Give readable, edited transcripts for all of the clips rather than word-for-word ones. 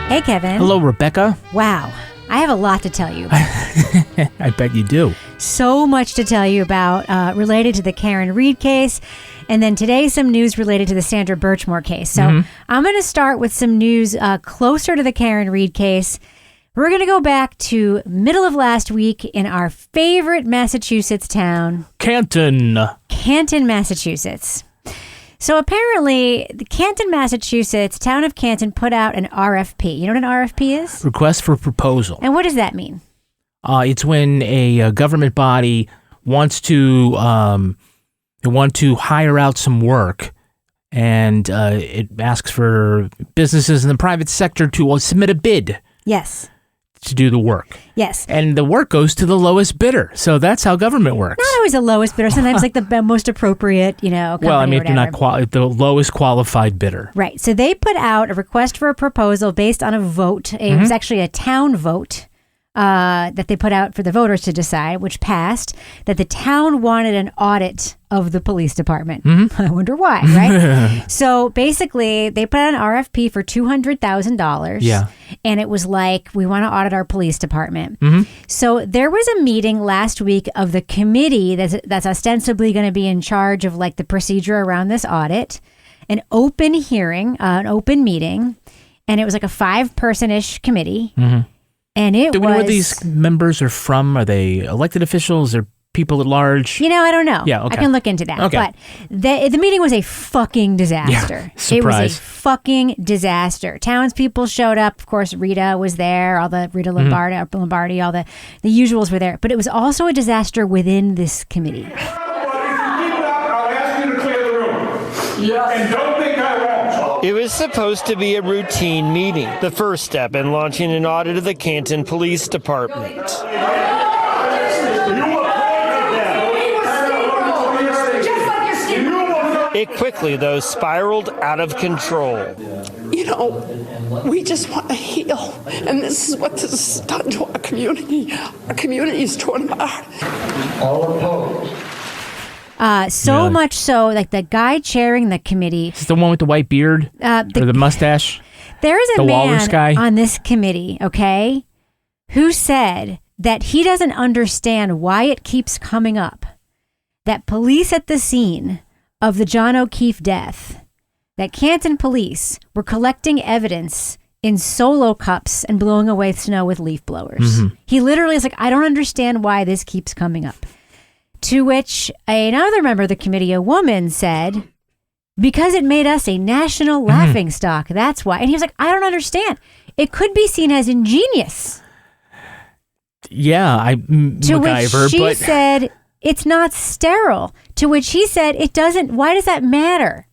Hey, Kevin. Hello, Rebecca. Wow. I have a lot to tell you. I bet you do. So much to tell you about related to the Karen Read case. And then today, some news related to the Sandra Birchmore case. So I'm going to start with some news closer to the Karen Read case. We're going to go back to middle of last week in our favorite Massachusetts town. Canton, Massachusetts. So apparently, the Canton, Massachusetts, town of Canton put out an RFP. You know what an RFP is? Request for proposal. And what does that mean? It's when a government body wants to hire out some work, and it asks for businesses in the private sector to submit a bid. Yes. To do the work. Yes. And the work goes to the lowest bidder. So that's how government works. Not always the lowest bidder. Sometimes like the most appropriate, company. Well, I mean, if you're not the lowest qualified bidder. Right. So they put out a request for a proposal based on a vote. It was actually a town vote that they put out for the voters to decide, which passed, that the town wanted an audit of the police department. I wonder why, right? So basically, they put out an RFP for $200,000. Yeah. And it was like, we want to audit our police department. So there was a meeting last week of the committee that's ostensibly going to be in charge of like the procedure around this audit, an open hearing, an open meeting, and it was like a 5-person-ish committee. And it Do we know where was... these members are from? Are they elected officials or people at large? I don't know. Yeah, okay. I can look into that. Okay. But the meeting was a fucking disaster. Yeah, surprise. It was a fucking disaster. Townspeople showed up. Of course, Rita was there. All the Rita Lombardi, all the usuals were there. But it was also a disaster within this committee. I'll ask you to clear the room. Yes. And don't think I won't. It was supposed to be a routine meeting, the first step in launching an audit of the Canton Police Department. It quickly, though, spiraled out of control. We just want to heal. And this is what this has done to our community. Our community is torn apart. All opposed. So much so, like the guy chairing the committee. Is this the one with the white beard or the mustache? There is a Walrus guy? man on this committee, okay, who said that he doesn't understand why it keeps coming up that police at the scene of the John O'Keefe death, that Canton police were collecting evidence in solo cups and blowing away snow with leaf blowers. He literally is like, I don't understand why this keeps coming up. To which another member of the committee, a woman, said, because it made us a national laughing stock, that's why. And he was like, I don't understand. It could be seen as ingenious. Yeah, To which she said, it's not sterile. To which he said, it doesn't. Why does that matter?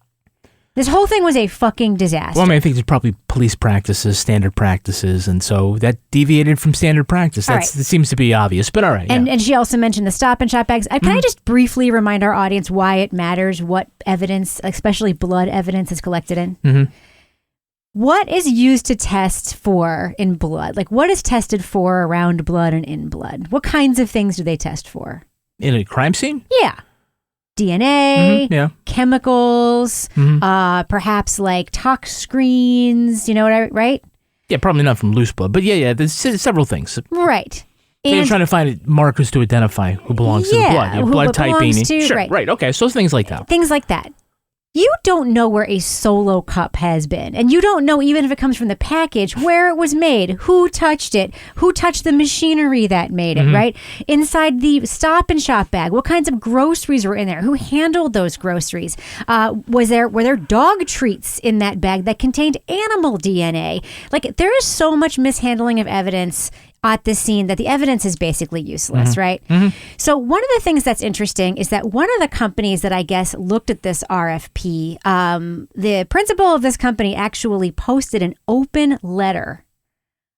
This whole thing was a fucking disaster. Well, I mean, I think there's probably police practices, standard practices, and so that deviated from standard practice. That seems to be obvious, but all right. And she also mentioned the Stop and Shop bags. Can I just briefly remind our audience why it matters what evidence, especially blood evidence, is collected in? What is used to test for in blood? Like, what is tested for around blood and in blood? What kinds of things do they test for? In a crime scene? Yeah. DNA, chemicals, perhaps like tox screens, right? Yeah, probably not from loose blood, but yeah, there's several things. Right. They're trying to find markers to identify who belongs to the blood. Blood typing. Sure, right, okay, so things like that. Things like that. You don't know where a solo cup has been. And you don't know, even if it comes from the package, where it was made, who touched it, who touched the machinery that made it, right? Inside the Stop and Shop bag, what kinds of groceries were in there? Who handled those groceries? Were there dog treats in that bag that contained animal DNA? Like, there is so much mishandling of evidence at this scene that the evidence is basically useless, right? So one of the things that's interesting is that one of the companies that I guess looked at this RFP, the principal of this company actually posted an open letter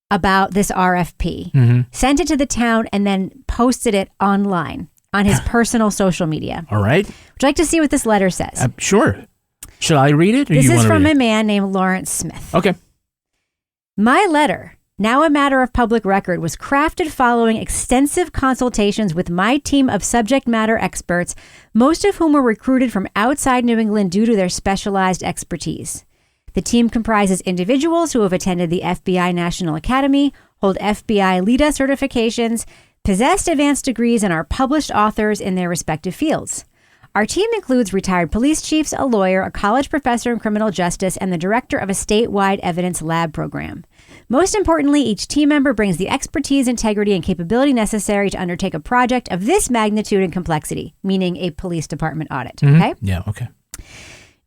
about this RFP, sent it to the town, and then posted it online on his personal social media. All right. Would you like to see what this letter says? Sure. Should I read it? Or this you is want to from read a man named Lawrence Smith. Okay. My letter now a matter of public record, was crafted following extensive consultations with my team of subject matter experts, most of whom were recruited from outside New England due to their specialized expertise. The team comprises individuals who have attended the FBI National Academy, hold FBI LEDA certifications, possess advanced degrees, and are published authors in their respective fields. Our team includes retired police chiefs, a lawyer, a college professor in criminal justice, and the director of a statewide evidence lab program. Most importantly, each team member brings the expertise, integrity, and capability necessary to undertake a project of this magnitude and complexity, meaning a police department audit. Okay? Yeah, okay.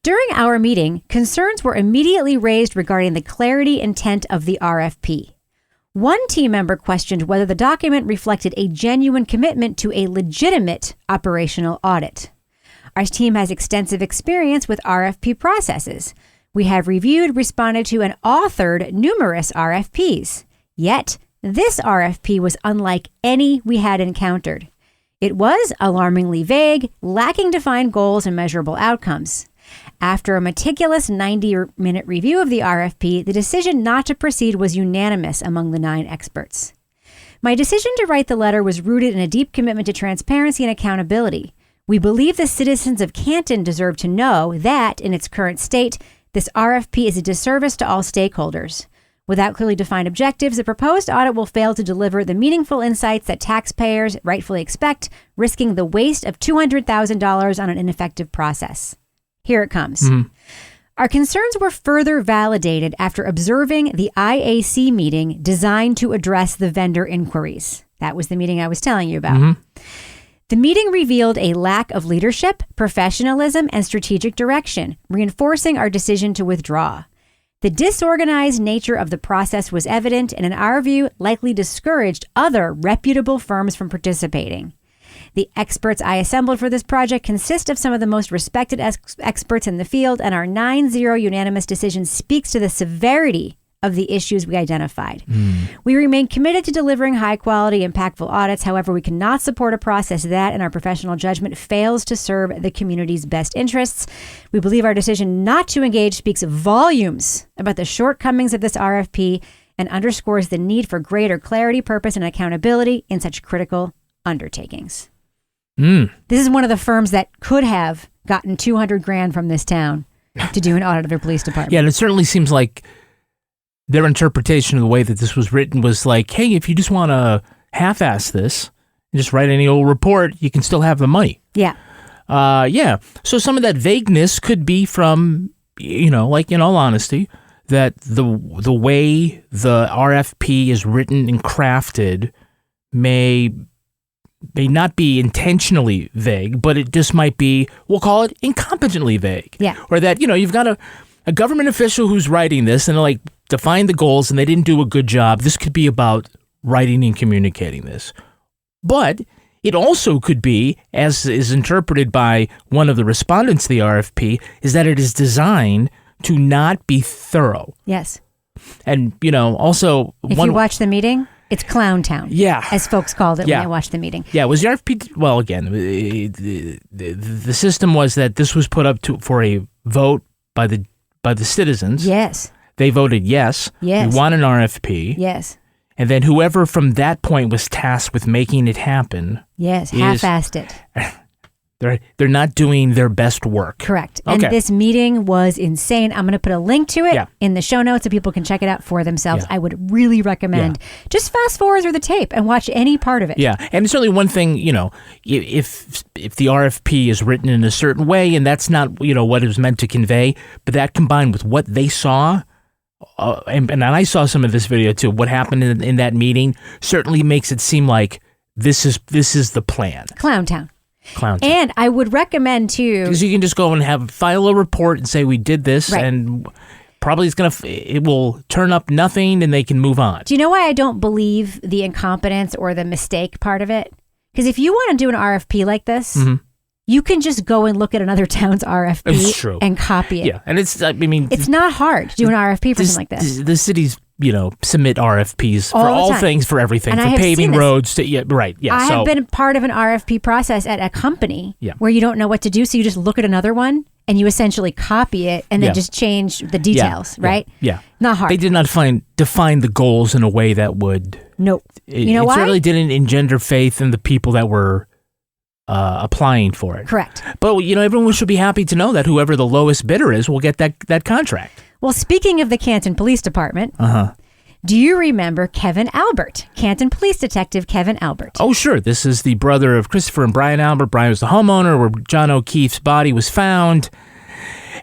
During our meeting, concerns were immediately raised regarding the clarity intent of the RFP. One team member questioned whether the document reflected a genuine commitment to a legitimate operational audit. Our team has extensive experience with RFP processes. We have reviewed, responded to, and authored numerous RFPs. Yet, this RFP was unlike any we had encountered. It was alarmingly vague, lacking defined goals and measurable outcomes. After a meticulous 90-minute review of the RFP, the decision not to proceed was unanimous among the 9 experts. My decision to write the letter was rooted in a deep commitment to transparency and accountability. We believe the citizens of Canton deserve to know that, in its current state, this RFP is a disservice to all stakeholders. Without clearly defined objectives, the proposed audit will fail to deliver the meaningful insights that taxpayers rightfully expect, risking the waste of $200,000 on an ineffective process. Here it comes. Our concerns were further validated after observing the IAC meeting designed to address the vendor inquiries. That was the meeting I was telling you about. The meeting revealed a lack of leadership, professionalism, and strategic direction, reinforcing our decision to withdraw. The disorganized nature of the process was evident and, in our view, likely discouraged other reputable firms from participating. The experts I assembled for this project consist of some of the most respected experts in the field, and our 9-0 unanimous decision speaks to the severity of the issues we identified. We remain committed to delivering high-quality, impactful audits. However, we cannot support a process that, in our professional judgment, fails to serve the community's best interests. We believe our decision not to engage speaks volumes about the shortcomings of this RFP and underscores the need for greater clarity, purpose, and accountability in such critical undertakings. This is one of the firms that could have gotten $200,000 from this town to do an audit of their police department. Yeah, and it certainly seems like their interpretation of the way that this was written was like, hey, if you just want to half-ass this and just write any old report, you can still have the money. Yeah. Yeah. So some of that vagueness could be from, like in all honesty, that the way the RFP is written and crafted may not be intentionally vague, but it just might be, we'll call it incompetently vague. Yeah. Or that, you've got a government official who's writing this and like defined the goals and they didn't do a good job. This could be about writing and communicating this. But it also could be, as is interpreted by one of the respondents to the RFP, is that it is designed to not be thorough. Yes. And, also... If you watch the meeting, it's Clown Town. Yeah. As folks called it when they watched the meeting. Yeah, was the RFP... Well, again, the system was that this was put up for a vote by the citizens. Yes. They voted yes. Yes. We want an RFP. Yes. And then whoever from that point was tasked with making it happen. Yes, half-assed it. They're not doing their best work. Correct. Okay. And this meeting was insane. I'm going to put a link to it in the show notes so people can check it out for themselves. Yeah. I would really recommend just fast forward through the tape and watch any part of it. Yeah. And it's only one thing, if the RFP is written in a certain way and that's not, what it was meant to convey, but that combined with what they saw, and I saw some of this video too, what happened in that meeting certainly makes it seem like this is the plan. Clown Town. Clown Town. And I would recommend too, because you can just go and file a report and say we did this, and probably it will turn up nothing, and they can move on. Do you know why I don't believe the incompetence or the mistake part of it? Because if you want to do an RFP like this, you can just go and look at another town's RFP and copy it. Yeah, and it's not hard to do an RFP for something like this. The cities, submit RFPs for all things, for everything, and for paving roads. I have been part of an RFP process at a company where you don't know what to do, so you just look at another one and you essentially copy it and then Yeah. just change the details, right? Yeah. Not hard. They did not define the goals in a way that would. Nope. It, You know it why? certainly didn't engender faith in the people that were applying for it. Correct. But everyone should be happy to know that whoever the lowest bidder is will get that contract. Well, speaking of the Canton Police Department, do you remember Kevin Albert, Canton Police Detective Kevin Albert? Oh, sure. This is the brother of Christopher and Brian Albert. Brian was the homeowner where John O'Keefe's body was found.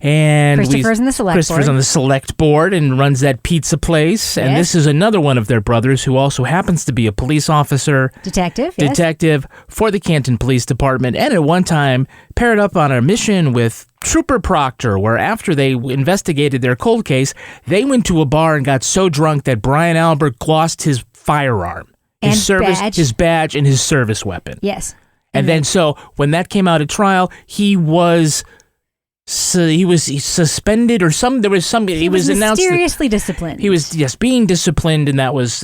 And Christopher's on the select Christopher's board. on the select board and runs that pizza place. And Yes. this is another one of their brothers who also happens to be a police officer. Detective, yes. Detective for the Canton Police Department. And at one time paired up on a mission with Trooper Proctor, where after they investigated their cold case, they went to a bar and got so drunk that Brian Albert lost his firearm. And His badge. badge and his service weapon. Yes. And then so when that came out at trial, he was suspended or he was announced that mysteriously disciplined. he was being disciplined, and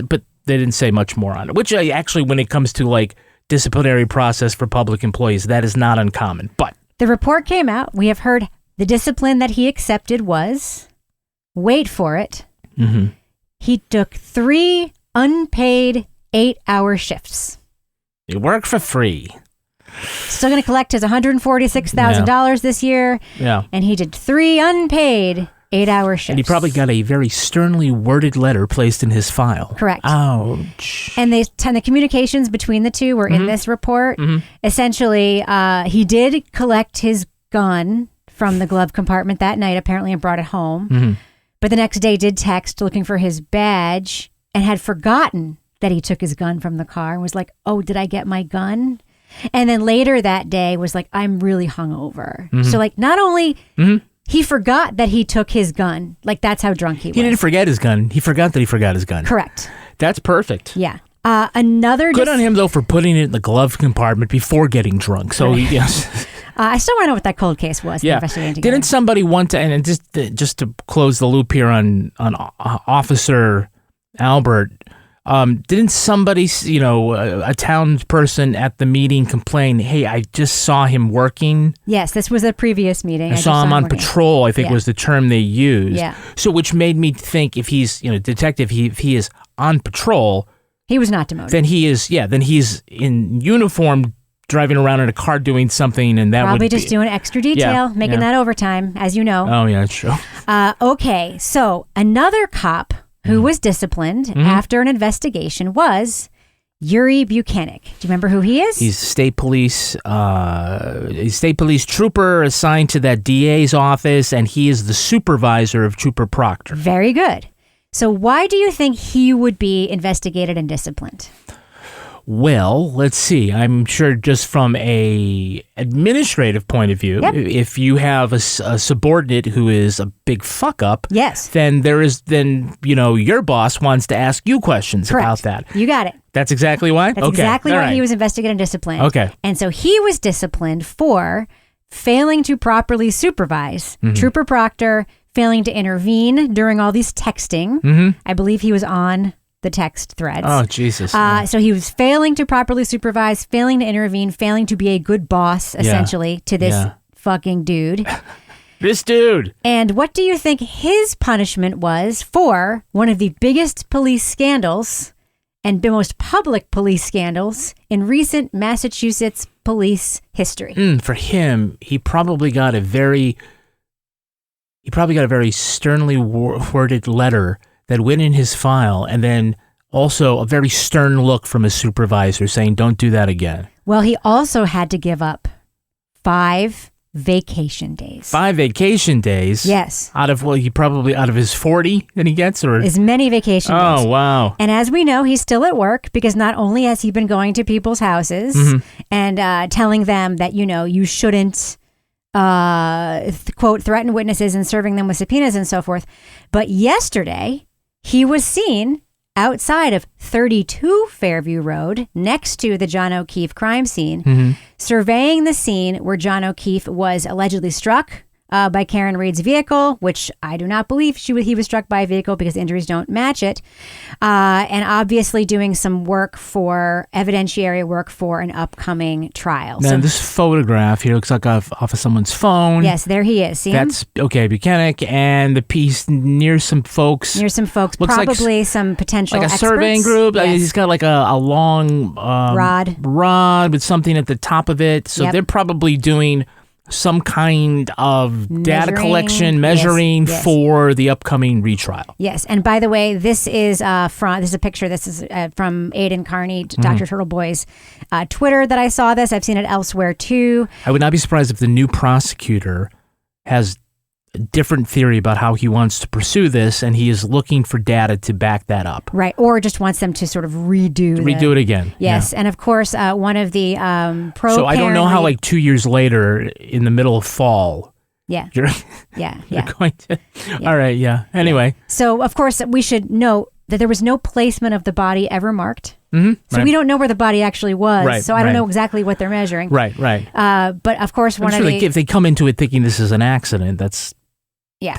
but they didn't say much more on it, which actually when it comes to like disciplinary process for public employees, that is not uncommon. But The report came out. We have heard the discipline that he accepted was, wait for it, he took 3 unpaid 8-hour shifts. you work for free. Still going to collect his $146,000 this year. Yeah. And he did 3 unpaid 8-hour shifts. And he probably got a very sternly worded letter placed in his file. Correct. Ouch. And the communications between the two were in this report. Essentially, he did collect his gun from the glove compartment that night, apparently, and brought it home. But the next day did text looking for his badge and had forgotten that he took his gun from the car and was like, oh, did I get my gun? And then later that day was like, I'm really hungover. So like not only he forgot that he took his gun, like that's how drunk he was. He didn't forget his gun. He forgot that he forgot his gun. Correct. That's perfect. Yeah. Another Good on him, though, for putting it in the glove compartment before getting drunk. So, yes. I still want to know what that cold case was. Yeah. Investigating together. Didn't somebody want to, and just to close the loop here on Officer Albert, didn't somebody, a townsperson at the meeting complain, hey, I just saw him working? Yes, this was a previous meeting. I saw him on working. patrol, I think Yeah. was the term they used. Yeah. So, which made me think if he's, detective, if he is on patrol, He was not demoted. then he's in uniform driving around in a car doing something, and that Probably would be, just doing extra detail, making that overtime, as you know. Oh, yeah, that's true. Okay, so another cop who was disciplined after an investigation was Yuri Buchanan. Do you remember who he is? He's state police trooper assigned to that DA's office, and he is the supervisor of Trooper Proctor. Very good. So why do you think he would be investigated and disciplined? Well, let's see. I'm sure just from a administrative point of view, Yep. if you have a subordinate who is a big fuck up, Yes. then your boss wants to ask you questions Correct. about that. You got it. That's exactly why? That's Okay. exactly All why right. he was investigated and disciplined. Okay. And so he was disciplined for failing to properly supervise Trooper Proctor, failing to intervene during all these texting. I believe he was on the text threads. Oh, Jesus. So he was failing to properly supervise, failing to intervene, failing to be a good boss, essentially, to this fucking dude. This dude. And what do you think his punishment was for one of the biggest police scandals and the most public police scandals in recent Massachusetts police history? For him, he probably got a very sternly worded letter that went in his file, and then also a very stern look from his supervisor saying, don't do that again. Well, he also had to give up 5 vacation days. 5 vacation days? Yes. Out of his 40 that he gets? Or As many vacation days. Oh, wow. And as we know, he's still at work because not only has he been going to people's houses and telling them that, you shouldn't, quote, threaten witnesses and serving them with subpoenas and so forth. But yesterday, he was seen outside of 32 Fairview Road next to the John O'Keefe crime scene, surveying the scene where John O'Keefe was allegedly struck, by Karen Read's vehicle, which I do not believe he was struck by a vehicle because injuries don't match it. And obviously doing some evidentiary work for an upcoming trial. Now, this photograph here looks like off of someone's phone. Yes, there he is. See him? That's okay, Buchanan, and the piece near some folks. Looks probably some potential like a experts. surveying group. Yes. He's got like a long rod with something at the top of it. So they're probably doing some kind of data collection, measuring for the upcoming retrial. Yes, and by the way, this is this is a picture. This is from Aidan Carney, Dr. Turtleboy's Twitter that I saw this. I've seen it elsewhere too. I would not be surprised if the new prosecutor has a different theory about how he wants to pursue this, and he is looking for data to back that up. Right, or just wants them to sort of redo it again. Yes, and of course, one of the pro. So I don't know how, like 2 years later, in the middle of fall. Yeah. You're going to. All right. Yeah. Anyway. So of course we should note that there was no placement of the body ever marked. Mm-hmm, so we don't know where the body actually was. Right, so I don't know exactly what they're measuring. Right. But of course, if they come into it thinking this is an accident, that's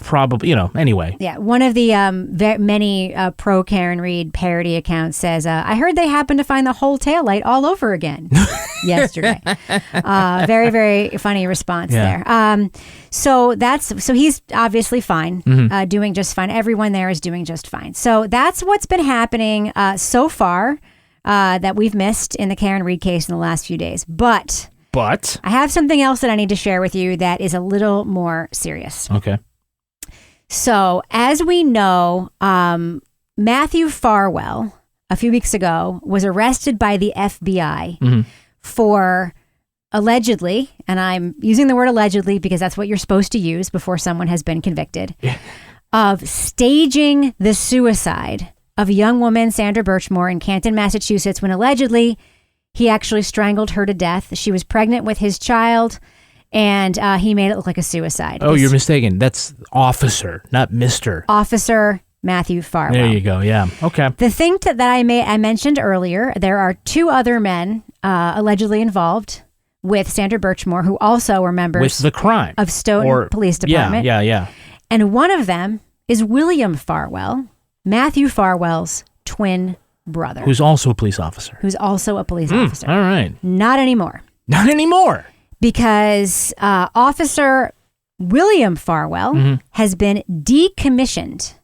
probably, anyway. Yeah. One of the many pro Karen Read parody accounts says, I heard they happened to find the whole taillight all over again yesterday. Very, very funny response there. So he's obviously fine, doing just fine. Everyone there is doing just fine. So that's what's been happening so far that we've missed in the Karen Read case in the last few days. But I have something else that I need to share with you that is a little more serious. Okay. So, as we know, Matthew Farwell, a few weeks ago, was arrested by the FBI for allegedly, and I'm using the word allegedly because that's what you're supposed to use before someone has been convicted, of staging the suicide of a young woman, Sandra Birchmore, in Canton, Massachusetts, when allegedly he actually strangled her to death. She was pregnant with his child. And he made it look like a suicide. Oh, you're mistaken. That's officer, not Mr. Officer Matthew Farwell. There you go. Yeah. Okay. The thing that I mentioned earlier, there are two other men allegedly involved with Sandra Birchmore who also were members with the crime of Stoughton Police Department. Yeah. And one of them is William Farwell, Matthew Farwell's twin brother. Who's also a police officer. Officer. All right. Not anymore. Because Officer William Farwell has been decommissioned.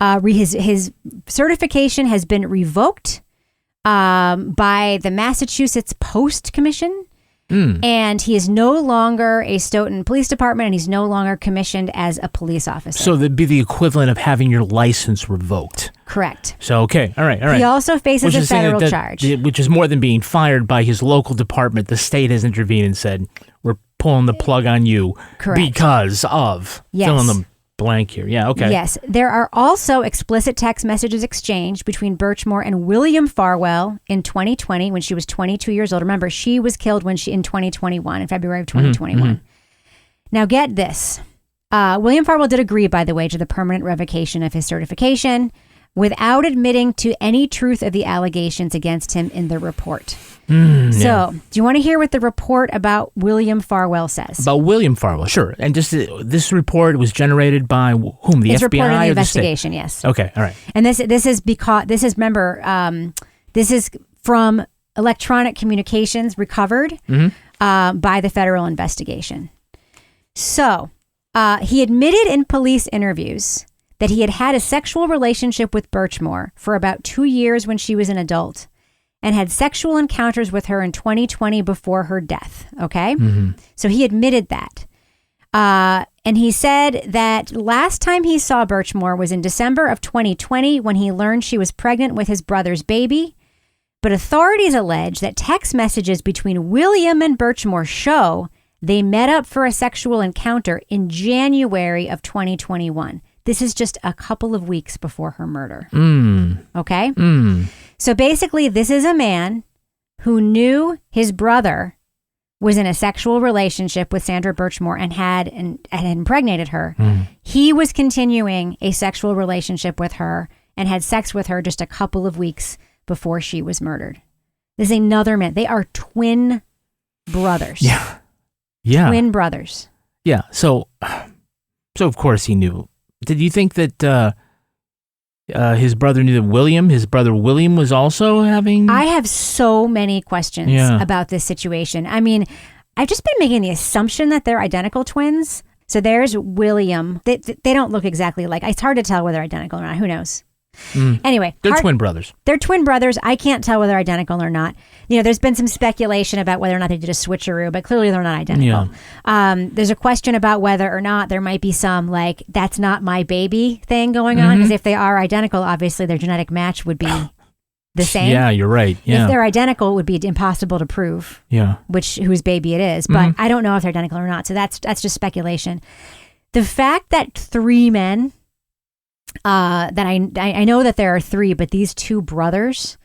His certification has been revoked by the Massachusetts Post Commission. And he is no longer a Stoughton Police Department, and he's no longer commissioned as a police officer. So that'd be the equivalent of having your license revoked. Correct. So, okay. All right. He also faces a federal charge. Which is more than being fired by his local department. The state has intervened and said, we're pulling the plug on you. Correct. Because of fill in the blank here. Yeah, okay. Yes. There are also explicit text messages exchanged between Birchmore and William Farwell in 2020 when she was 22 years old. Remember, she was killed in 2021, in February of 2021. Now, get this. William Farwell did agree, by the way, to the permanent revocation of his certification without admitting to any truth of the allegations against him in the report. So, do you want to hear what the report about William Farwell says? About William Farwell, sure. And just this report was generated by whom? The it's FBI reported in the or investigation, the yes. Okay, all right. And this is because this is from electronic communications recovered by the federal investigation. So, he admitted in police interviews that he had had a sexual relationship with Birchmore for about 2 years when she was an adult and had sexual encounters with her in 2020 before her death. Okay? So he admitted that. And he said that last time he saw Birchmore was in December of 2020 when he learned she was pregnant with his brother's baby. But authorities allege that text messages between William and Birchmore show they met up for a sexual encounter in January of 2021. This is just a couple of weeks before her murder. Okay? So basically, this is a man who knew his brother was in a sexual relationship with Sandra Birchmore and had impregnated her. He was continuing a sexual relationship with her and had sex with her just a couple of weeks before she was murdered. This is another man. They are twin brothers. Yeah. Twin brothers. Yeah. So of course he knew. Did you think that his brother knew that his brother William was also having? I have so many questions about this situation. I mean, I've just been making the assumption that they're identical twins. So there's William. They don't look exactly alike. It's hard to tell whether they're identical or not. Who knows? Anyway, they're twin brothers. They're twin brothers. I can't tell whether they're identical or not. You know, there's been some speculation about whether or not they did a switcheroo, but clearly they're not identical. Yeah. There's a question about whether or not there might be some like that's not my baby thing going on, because if they are identical, obviously their genetic match would be the same. Yeah, you're right. Yeah. If they're identical, it would be impossible to prove. Yeah. Whose baby it is, but I don't know if they're identical or not. So that's just speculation. The fact that 3 men. That I know that there are 3, but these 2 brothers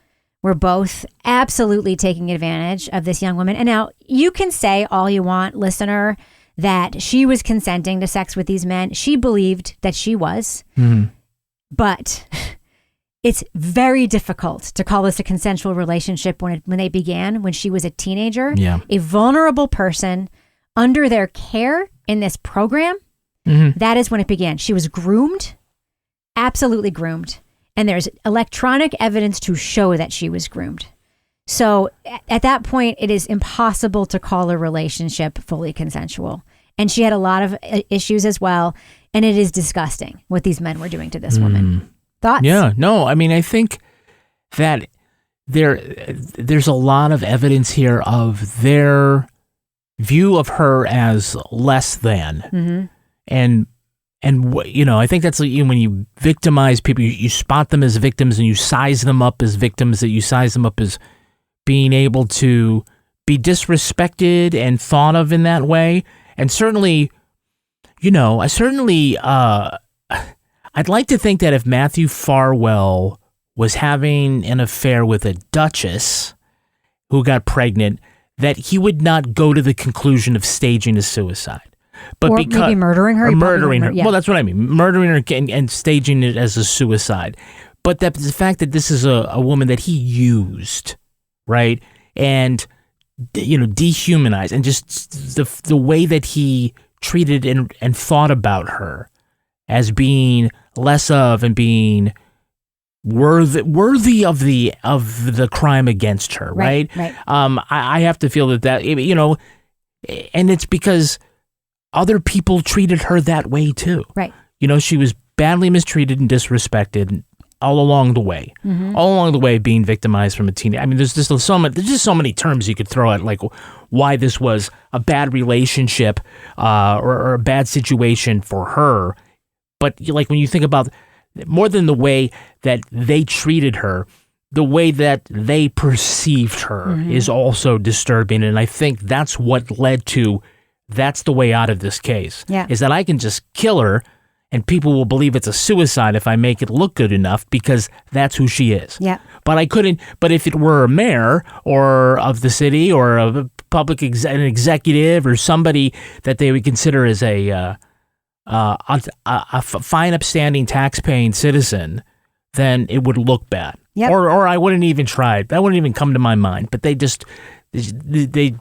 were both absolutely taking advantage of this young woman. And now you can say all you want, listener, that she was consenting to sex with these men. She believed that she was, but it's very difficult to call this a consensual relationship when they began, when she was a teenager, a vulnerable person under their care in this program. That is when it began. She was groomed. Absolutely groomed. And there's electronic evidence to show that she was groomed. So at that point, it is impossible to call a relationship fully consensual. And she had a lot of issues as well. And it is disgusting what these men were doing to this woman. Thoughts? Yeah, no, I mean, I think that there's a lot of evidence here of their view of her as less than. And you know, I think that's like, when you victimize people, you spot them as victims and you size them up as victims, that you size them up as being able to be disrespected and thought of in that way. And certainly, you know, I'd like to think that if Matthew Farwell was having an affair with a duchess who got pregnant, that he would not go to the conclusion of staging a suicide. But or maybe murdering her. Or murdering her. Yeah. Well, that's what I mean. Murdering her and staging it as a suicide. But the fact that this is a woman that he used, right? And, you know, dehumanized. And just the way that he treated and thought about her as being less of and being worthy of the crime against her, right? I have to feel that, you know, and it's because other people treated her that way too. Right. You know, she was badly mistreated and disrespected all along the way. All along the way, being victimized from a teen. I mean, there's just so many terms you could throw at, like why this was a bad relationship or a bad situation for her. But like when you think about more than the way that they treated her, the way that they perceived her is also disturbing. And I think that's what led to. That's the way out of this case. Yeah. Is that I can just kill her and people will believe it's a suicide if I make it look good enough, because that's who she is. Yeah. But I couldn't, but if it were a mayor or of the city or a public an executive or somebody that they would consider as a fine, upstanding, tax-paying citizen, then it would look bad. Yep. Or I wouldn't even try. That wouldn't even come to my mind. But they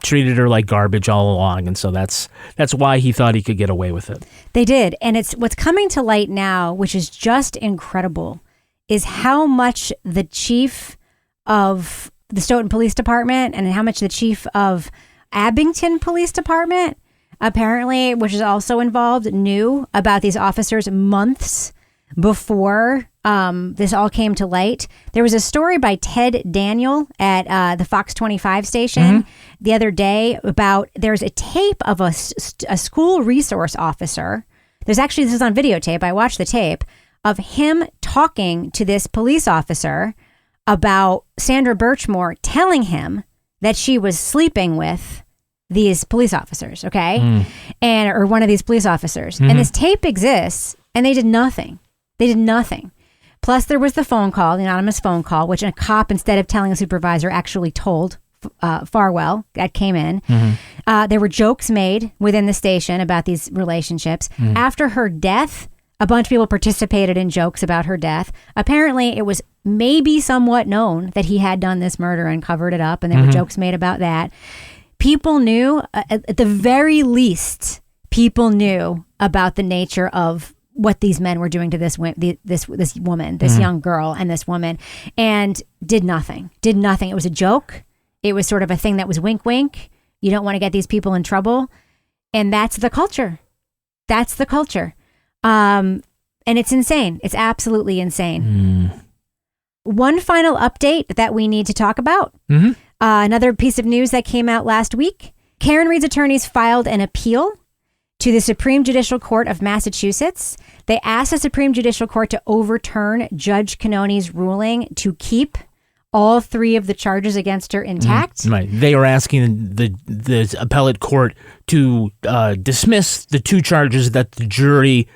treated her like garbage all along, and so that's why he thought he could get away with it. They did, and it's what's coming to light now, which is just incredible, is how much the chief of the Stoughton Police Department and how much the chief of Abington Police Department, apparently, which is also involved, knew about these officers months before this all came to light. There was a story by Ted Daniel at the Fox 25 station the other day about there's a tape of a school resource officer. This is on videotape. I watched the tape of him talking to this police officer about Sandra Birchmore telling him that she was sleeping with these police officers, okay? Or one of these police officers. And this tape exists, and they did nothing. They did nothing. Plus, there was the phone call, the anonymous phone call, which a cop, instead of telling a supervisor, actually told Farwell that came in. There were jokes made within the station about these relationships. After her death, a bunch of people participated in jokes about her death. Apparently, it was maybe somewhat known that he had done this murder and covered it up, and there were jokes made about that. People knew, at the very least, people knew about the nature of what these men were doing to this woman, this young girl and this woman, and did nothing. It was a joke. It was sort of a thing that was wink, wink. You don't want to get these people in trouble. And that's the culture. And it's insane. It's absolutely insane. One final update that we need to talk about. Another piece of news that came out last week. Karen Read's attorneys filed an appeal to the Supreme Judicial Court of Massachusetts. They asked the Supreme Judicial Court to overturn Judge Cannoni's ruling to keep all 3 of the charges against her intact. Right. They are asking the appellate court to dismiss the 2 charges that the jury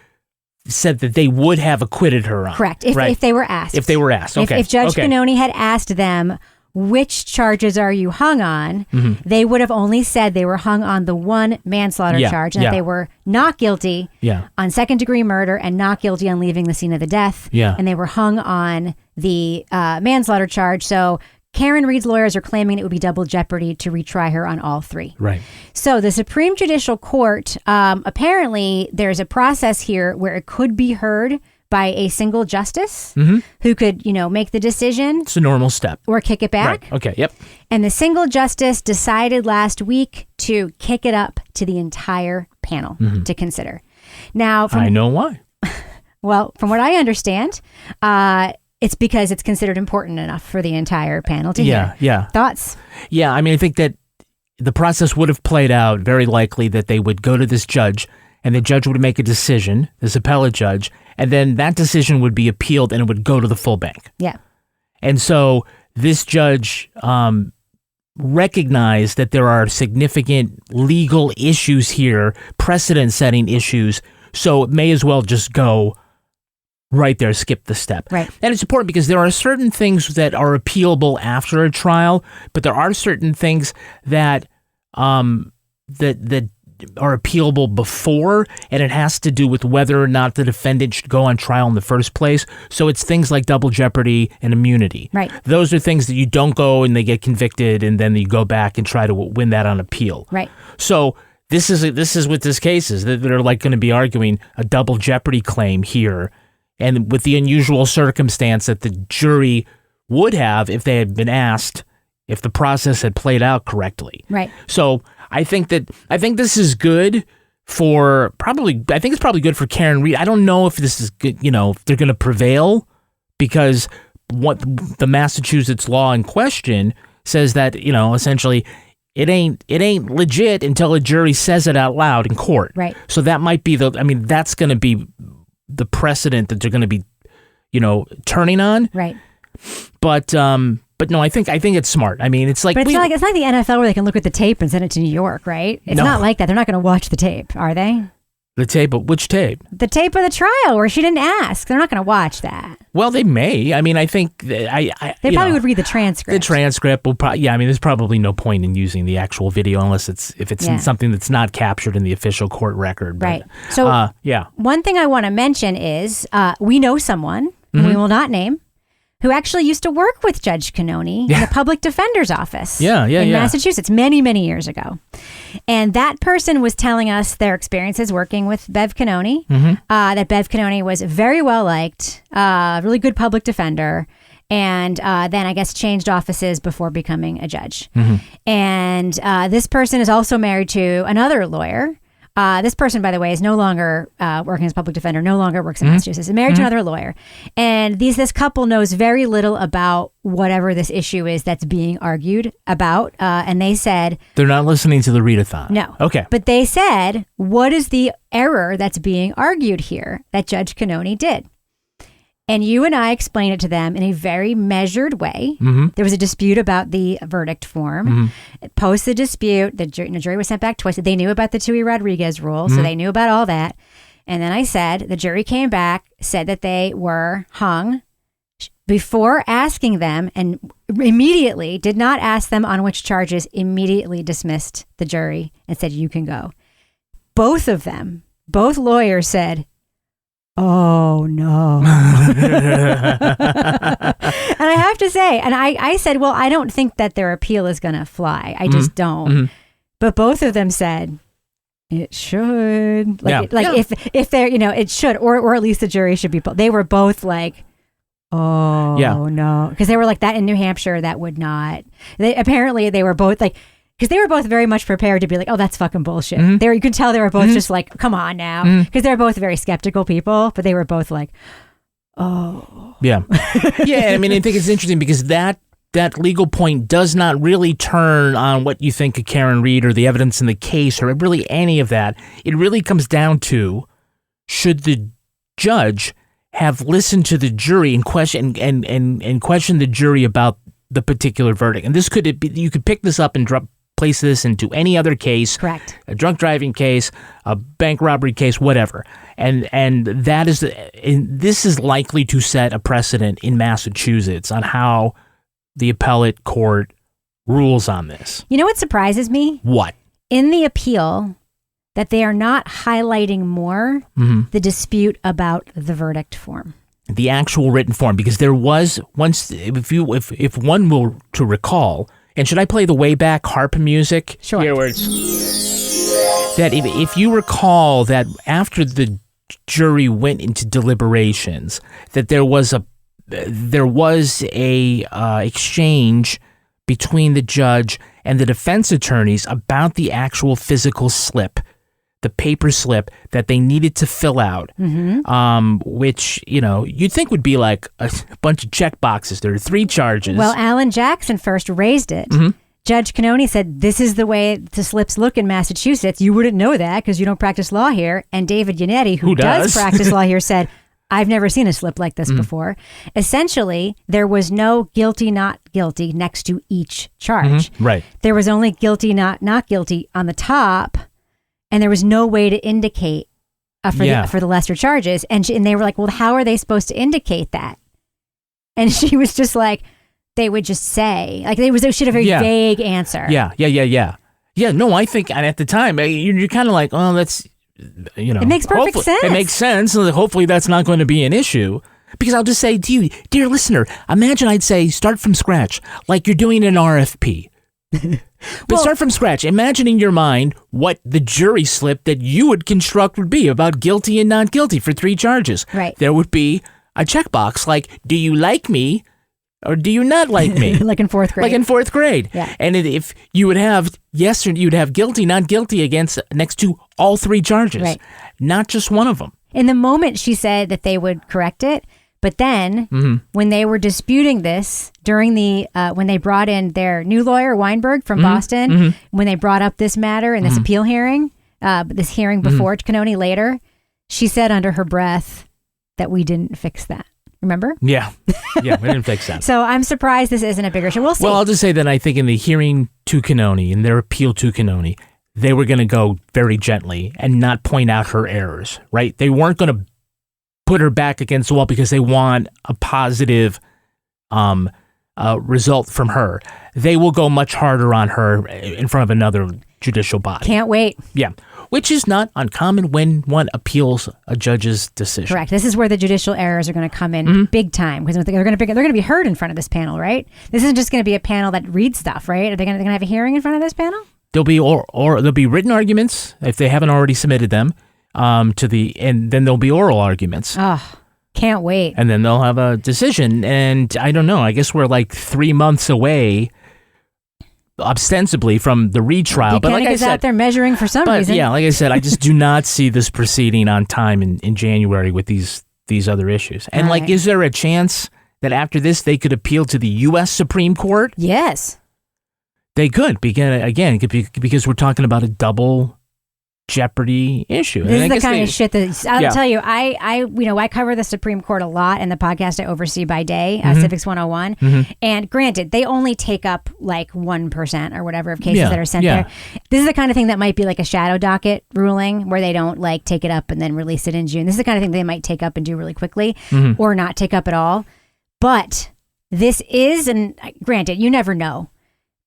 said that they would have acquitted her on. Correct. If they were asked. If they were asked. Okay. If Judge Cannoni had asked them, which charges are you hung on? They would have only said they were hung on the 1 manslaughter charge, and that they were not guilty on second-degree murder and not guilty on leaving the scene of the death. And they were hung on the manslaughter charge. So Karen Read's lawyers are claiming it would be double jeopardy to retry her on all 3. Right. So the Supreme Judicial Court, apparently there's a process here where it could be heard by a single justice who could, make the decision. It's a normal step. Or kick it back. Right. Okay, yep. And the single justice decided last week to kick it up to the entire panel to consider. Now, I know why. Well, from what I understand, it's because it's considered important enough for the entire panel to hear. Yeah. Thoughts? Yeah, I mean, I think that the process would have played out very likely that they would go to this judge and the judge would make a decision, this appellate judge, and then that decision would be appealed and it would go to the full bank. Yeah. And so this judge recognized that there are significant legal issues here, precedent-setting issues, so it may as well just go right there, skip the step. Right. And it's important because there are certain things that are appealable after a trial, but there are certain things that that are appealable before, and it has to do with whether or not the defendant should go on trial in the first place. So it's things like double jeopardy and immunity. Right. Those are things that you don't go and they get convicted, and then you go back and try to win that on appeal. Right. So this is what this case is. They're like going to be arguing a double jeopardy claim here, and with the unusual circumstance that the jury would have if they had been asked if the process had played out correctly. Right. So I think this is good for I think it's probably good for Karen Read. I don't know if this is good, if they're going to prevail, because what the Massachusetts law in question says that, essentially it ain't legit until a jury says it out loud in court. Right. So that might be that's going to be the precedent that they're going to be, turning on. Right. But no, I think it's smart. I mean, it's like... But it's not like the NFL where they can look at the tape and send it to New York, right? It's not like that. They're not going to watch the tape, are they? The tape? Which tape? The tape of the trial where she didn't ask. They're not going to watch that. Well, they may. I mean, I think... They probably would read the transcript. The transcript will probably... Yeah, I mean, there's probably no point in using the actual video unless it's something that's not captured in the official court record. But, right. So, one thing I want to mention is we know someone, who we will not name, who actually used to work with Judge Cannoni in the public defender's office in Massachusetts many, many years ago. And that person was telling us their experiences working with Bev Cannoni, that Bev Cannoni was very well liked, really good public defender, and then I guess changed offices before becoming a judge. And this person is also married to another lawyer. This person, by the way, is no longer working as a public defender, no longer works in Massachusetts, is married to another lawyer. And this couple knows very little about whatever this issue is that's being argued about. And they said... They're not listening to the Readathon. No. Okay. But they said, what is the error that's being argued here that Judge Cannoni did? And you and I explained it to them in a very measured way. There was a dispute about the verdict form. Post the dispute, the jury was sent back twice. They knew about the Tui Rodriguez rule, so they knew about all that. And then I said, the jury came back, said that they were hung before asking them, and immediately did not ask them on which charges, immediately dismissed the jury and said, you can go. Both of them, both lawyers said, oh, no. And I have to say, and I said, well, I don't think that their appeal is going to fly. I just don't. But both of them said, It should. Yeah. If they're, it should, or at least the jury should be. They were both like, oh, no. Because they were like that in New Hampshire, that would not. Apparently, they were both like, because they were both very much prepared to be like, oh, that's fucking bullshit. You could tell they were both just like, come on now. Because they're both very skeptical people, but they were both like, oh. Yeah. Yeah, I mean, I think it's interesting because that legal point does not really turn on what you think of Karen Read or the evidence in the case or really any of that. It really comes down to, should the judge have listened to the jury and question the jury about the particular verdict? And this you could pick this up and place this into any other case. Correct. A drunk driving case, a bank robbery case, whatever. And this is likely to set a precedent in Massachusetts on how the appellate court rules on this. You know what surprises me? What? In the appeal, that they are not highlighting more the dispute about the verdict form. The actual written form, because there was once, if one will to recall, and should I play the way back harp music? Sure. Here where it's, that if you recall that after the jury went into deliberations, that there was a exchange between the judge and the defense attorneys about the actual physical slip, the paper slip that they needed to fill out, which, you'd think would be like a bunch of check boxes. There are 3 charges. Well, Alan Jackson first raised it. Judge Canoni said, this is the way the slips look in Massachusetts. You wouldn't know that because you don't practice law here. And David Yannetti, who does practice law here, said, I've never seen a slip like this before. Essentially, there was no guilty, not guilty next to each charge. Right. There was only guilty, not guilty on the top, and there was no way to indicate for the lesser charges. And they were like, well, how are they supposed to indicate that? And she was just like, they would just say, like, they should have a very vague answer. Yeah, no, I think at the time, you're kind of like, oh, that's... it makes perfect sense. It makes sense. Hopefully that's not going to be an issue. Because I'll just say to you, dear listener, imagine I'd say start from scratch, like you're doing an RFP. But start from scratch. Imagine in your mind what the jury slip that you would construct would be about guilty and not guilty for 3 charges. Right. There would be a checkbox like, do you like me? Or do you not like me? Like in 4th grade. Like in 4th grade. Yeah. And if you would have yes or you'd have guilty, not guilty next to all 3 charges. Right. Not just one of them. In the moment, she said that they would correct it. But then when they were disputing this during when they brought in their new lawyer, Weinberg from Boston, when they brought up this matter in this appeal hearing, this hearing before Canoni later, she said under her breath that we didn't fix that. Remember? Yeah, we didn't fix that. So I'm surprised this isn't a bigger issue. We'll see. Well, I'll just say that I think in the hearing to Canoni, in their appeal to Canoni, they were going to go very gently and not point out her errors, right? They weren't going to put her back against the wall because they want a positive result from her. They will go much harder on her in front of another judicial body. Can't wait. Yeah. Which is not uncommon when one appeals a judge's decision. Correct. This is where the judicial errors are going to come in big time because they're going to be heard in front of this panel, right? This isn't just going to be a panel that reads stuff, right? Are they going to have a hearing in front of this panel? There'll be there'll be written arguments if they haven't already submitted them and then there'll be oral arguments. Oh, can't wait. And then they'll have a decision. And I don't know. I guess we're like 3 months away. Ostensibly from the retrial, but like I said, out there measuring for some reason. Yeah, like I said, I just do not see this proceeding on time in January with these other issues. And right. Is there a chance that after this they could appeal to the U.S. Supreme Court? Yes, they could. Because we're talking about a double jeopardy issue. This is the kind of shit that I'll tell you. I cover the Supreme Court a lot in the podcast I oversee by day, Civics 101. And granted, they only take up like 1% or whatever of cases that are sent there. This is the kind of thing that might be like a shadow docket ruling where they don't like take it up and then release it in June. This is the kind of thing they might take up and do really quickly or not take up at all. But this is, and granted, you never know,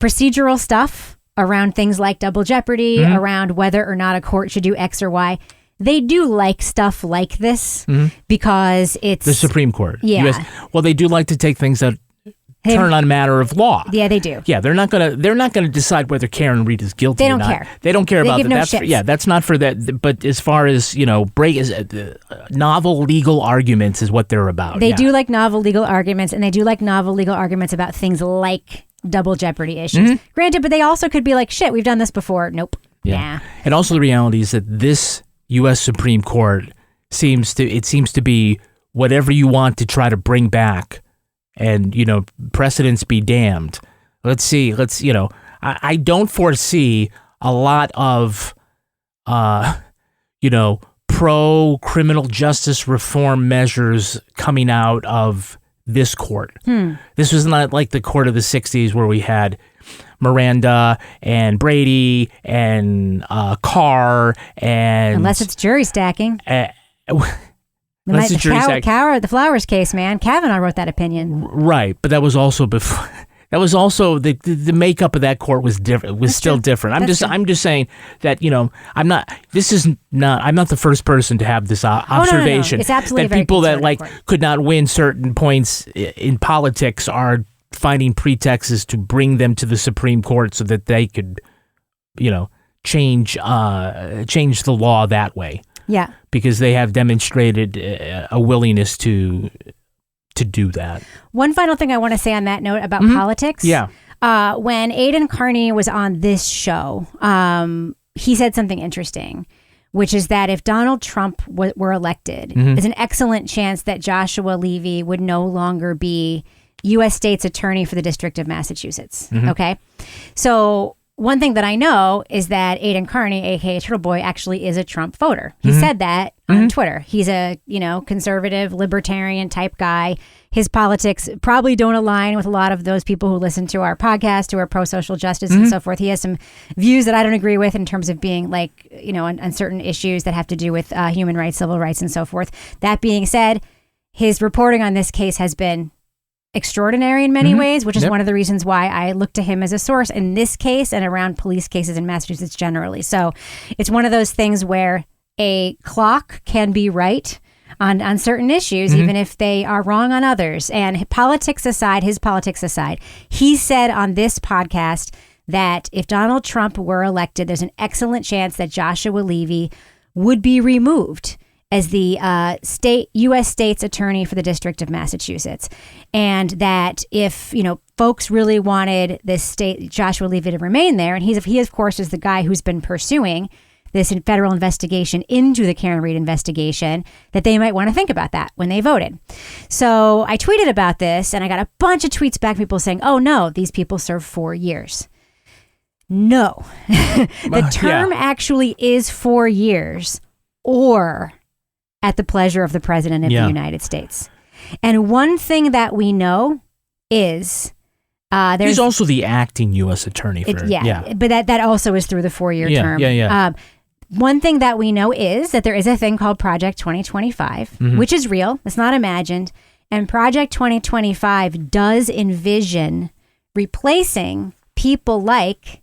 procedural stuff around things like double jeopardy, around whether or not a court should do X or Y. They do like stuff like this because it's... The Supreme Court. Yeah. Well, they do like to take things that turn on a matter of law. Yeah, they do. Yeah, they're not gonna decide whether Karen Reed is guilty. They don't or not. care. They don't care They about give that. no That's shits. that's not for that. But as far as novel legal arguments is what they're about. They yeah. do like novel legal arguments, and they do like novel legal arguments about things like double jeopardy issues. Granted, but they also could be like, shit, we've done this before. Nope. Yeah. And also the reality is that this U.S. Supreme Court seems to be whatever you want to try to bring back, and precedents be damned. Let's see. I don't foresee a lot of pro criminal justice reform measures coming out of this court. This was not like the court of the 60s where we had Miranda and Brady and Carr and Unless it's jury stacking. Unless it's jury stacking. The Flowers case, man. Kavanaugh wrote that opinion. Right, but that was also before. That was also the makeup of that court was different. Was still different. I'm just saying that I'm not the first person to have this observation. No. It's absolutely that very people that conservative could not win certain points in politics are finding pretexts to bring them to the Supreme Court so that they could, change the law that way. Yeah, because they have demonstrated a willingness to do that. One final thing I want to say on that note about politics. Yeah. When Aidan Carney was on this show, he said something interesting, which is that if Donald Trump were elected, there's an excellent chance that Joshua Levy would no longer be U.S. State's Attorney for the District of Massachusetts. Okay? So one thing that I know is that Aidan Carney, a.k.a. Turtle Boy, actually is a Trump voter. He said that on Twitter. He's a, conservative, libertarian type guy. His politics probably don't align with a lot of those people who listen to our podcast, who are pro-social justice and so forth. He has some views that I don't agree with in terms of being on certain issues that have to do with human rights, civil rights, and so forth. That being said, his reporting on this case has been extraordinary in many ways, which is one of the reasons why I look to him as a source in this case and around police cases in Massachusetts generally. So it's one of those things where a clock can be right on certain issues, even if they are wrong on others. And his politics aside, he said on this podcast that if Donald Trump were elected, there's an excellent chance that Joshua Levy would be removed as the U.S. State's Attorney for the District of Massachusetts. And that if, folks really wanted this state, Joshua Levy, to remain there, and he of course is the guy who's been pursuing this federal investigation into the Karen Reed investigation, that they might want to think about that when they voted. So I tweeted about this, and I got a bunch of tweets back, people saying, oh no, these people serve 4 years. No. The term actually is 4 years, or at the pleasure of the President of the United States. And one thing that we know is he's also the acting U.S. Attorney for but that also is through the 4-year term. One thing that we know is that there is a thing called Project 2025, which is real. It's not imagined. And Project 2025 does envision replacing people like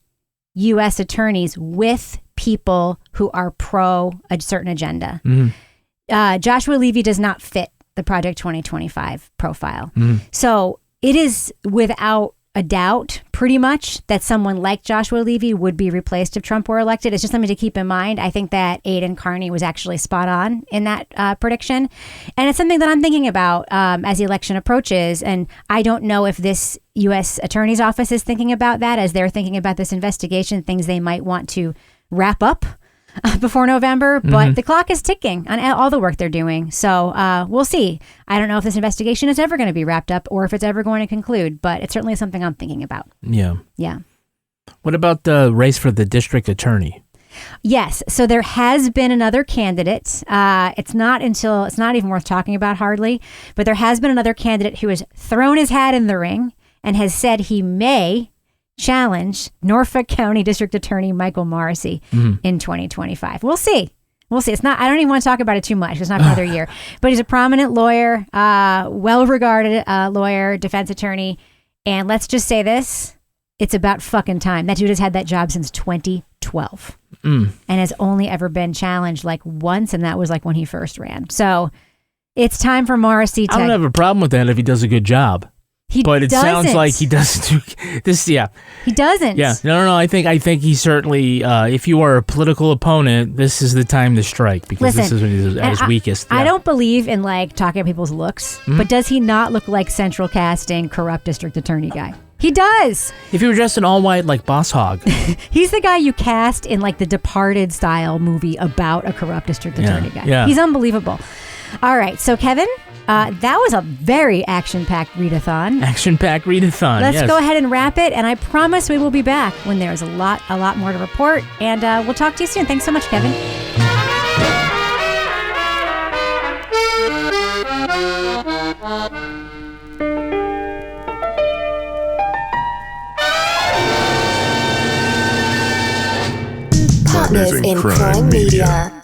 U.S. attorneys with people who are pro a certain agenda. Joshua Levy does not fit the Project 2025 profile. So it is without a doubt, pretty much, that someone like Joshua Levy would be replaced if Trump were elected. It's just something to keep in mind. I think that Aidan Carney was actually spot on in that prediction. And it's something that I'm thinking about as the election approaches. And I don't know if this U.S. Attorney's Office is thinking about that as they're thinking about this investigation, things they might want to wrap up before November, but the clock is ticking on all the work they're doing. So we'll see. I don't know if this investigation is ever going to be wrapped up or if it's ever going to conclude, but it's certainly something I'm thinking about. Yeah. What about the race for the district attorney? Yes. So there has been another candidate. It's not even worth talking about hardly, but there has been another candidate who has thrown his hat in the ring and has said he may challenge Norfolk County District Attorney Michael Morrissey in 2025. We'll see. It's not, I don't even want to talk about it too much. It's not for another year, but he's a prominent lawyer, well-regarded lawyer, defense attorney. And let's just say this, it's about fucking time. That dude has had that job since 2012 and has only ever been challenged like once. And that was like when he first ran. So it's time for Morrissey to... I don't have a problem with that if he does a good job. but it sounds doesn't. like he doesn't do this. Yeah, He doesn't. yeah. No. I think he certainly. If you are a political opponent, this is the time to strike because this is when he's at his weakest. I Yeah. don't believe in like talking about people's looks, but does he not look like central casting corrupt district attorney guy? He does. If you were dressed in all white like Boss Hogg, He's the guy you cast in like the Departed style movie about a corrupt district attorney guy. yeah. He's unbelievable. All right, so Kevin, that was a very action-packed readathon. action-packed readathon. Let's yes. go ahead and wrap it, and I promise we will be back when there's a lot more to report. And we'll talk to you soon. Thanks so much, Kevin. Partners in Crime Media.